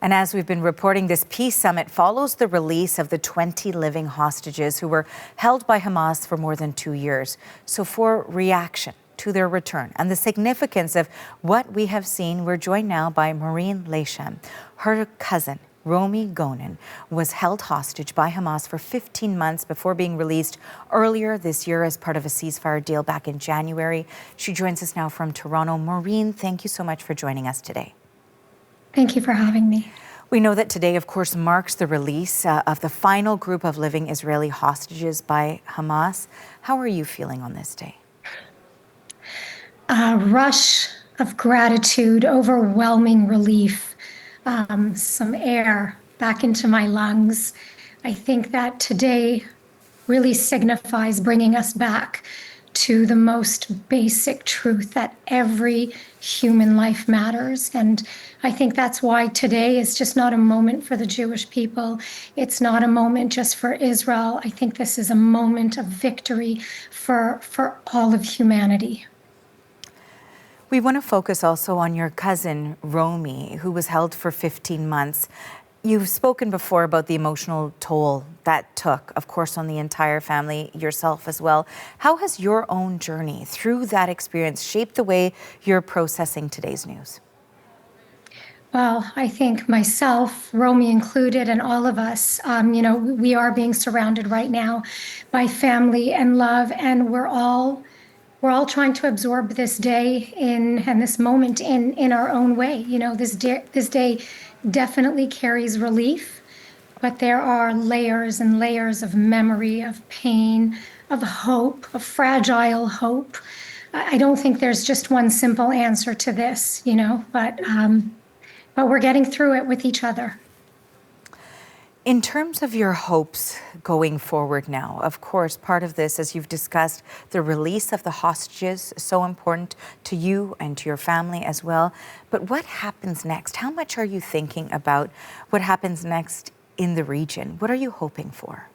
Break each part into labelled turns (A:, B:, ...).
A: And as we've been reporting, this peace summit follows the release of the 20 living hostages who were held by Hamas for more than 2 years. So for reaction to their return and the significance of what we have seen, we're joined now by Maureen Leshem. Her cousin, Romy, was held hostage by Hamas for 15 months before being released earlier this year as part of a ceasefire deal back in January. She joins us now from Toronto. Maureen, thank you so much for joining us today.
B: Thank you for having me.
A: We know that today, of course, marks the release of the final group of living Israeli hostages by Hamas. How are you feeling on this day?
B: A rush of gratitude, overwhelming relief, some air back into my lungs. I think that today really signifies bringing us back to the most basic truth that every human life matters. And I think that's why today is just not a moment for the Jewish people. It's not a moment just for Israel. I think this is a moment of victory for all of humanity.
A: We want to focus also on your cousin, Romy, who was held for 15 months. You've spoken before about the emotional toll that took, of course, on the entire family, yourself as well. How has your own journey through that experience shaped the way you're processing today's news?
B: Well, I think myself, Romy included, and all of us, we are being surrounded right now by family and love, and we're all trying to absorb this day and this moment in our own way. You know, this day definitely carries relief, but there are layers and layers of memory, of pain, of hope, of fragile hope. I don't think there's just one simple answer to this, but we're getting through it with each other.
A: In terms of your hopes going forward now, of course, part of this, as you've discussed, the release of the hostages, so important to you and to your family as well. But what happens next? How much are you thinking about what happens next in the region? What are you hoping for?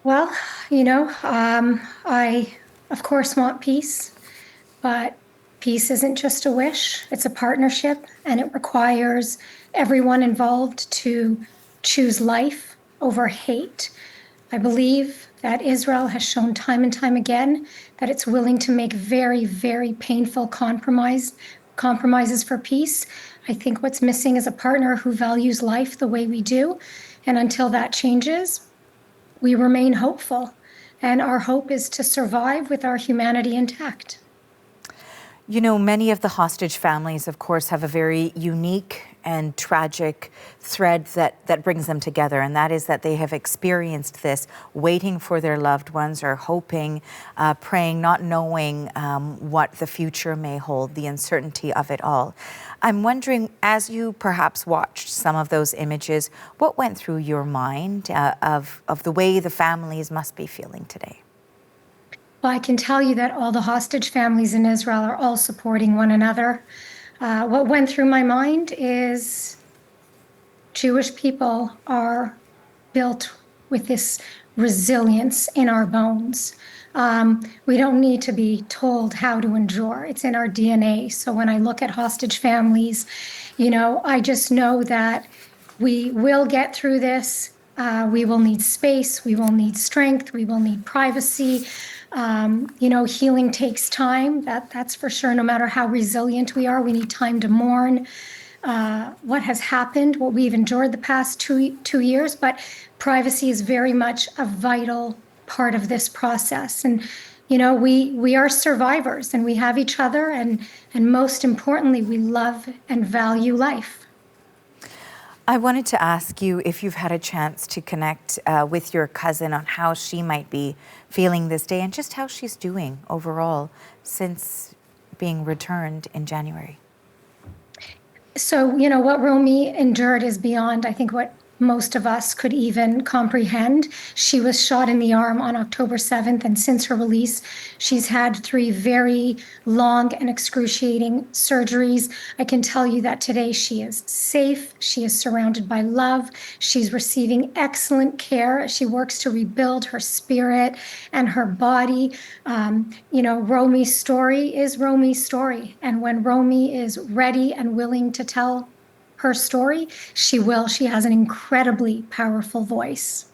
B: Well, I, of course, want peace, but peace isn't just a wish, it's a partnership, and it requires everyone involved to choose life over hate. I believe that Israel has shown time and time again that it's willing to make very, very painful compromises for peace. I think what's missing is a partner who values life the way we do. And until that changes, we remain hopeful. And our hope is to survive with our humanity intact.
A: You know, many of the hostage families, of course, have a very unique and tragic thread that brings them together, and that is that they have experienced this, waiting for their loved ones or hoping, praying, not knowing what the future may hold, the uncertainty of it all. I'm wondering, as you perhaps watched some of those images, what went through your mind of the way the families must be feeling today?
B: Well, I can tell you that all the hostage families in Israel are all supporting one another. What went through my mind is Jewish people are built with this resilience in our bones. We don't need to be told how to endure. It's in our DNA. So when I look at hostage families, I just know that we will get through this. We will need space. We will need strength. We will need privacy. Healing takes time. That's for sure. No matter how resilient we are, we need time to mourn what has happened, what we've endured the past two years. But privacy is very much a vital part of this process. And we are survivors, and we have each other, and most importantly, we love and value life.
A: I wanted to ask you if you've had a chance to connect with your cousin on how she might be feeling this day and just how she's doing overall since being returned in January.
B: So, what Romy endured is beyond, I think, what most of us could even comprehend. She was shot in the arm on October 7th, and since her release, she's had 3 very long and excruciating surgeries. I can tell you that today she is safe. She is surrounded by love. She's receiving excellent care as she works to rebuild her spirit and her body. Romy's story is Romy's story. And when Romy is ready and willing to tell her story, she will. She has an incredibly powerful voice.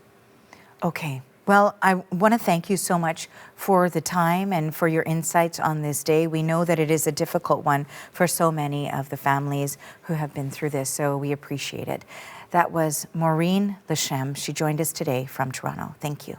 A: Okay. Well, I want to thank you so much for the time and for your insights on this day. We know that it is a difficult one for so many of the families who have been through this, so we appreciate it. That was Maureen Leshem. She joined us today from Toronto. Thank you.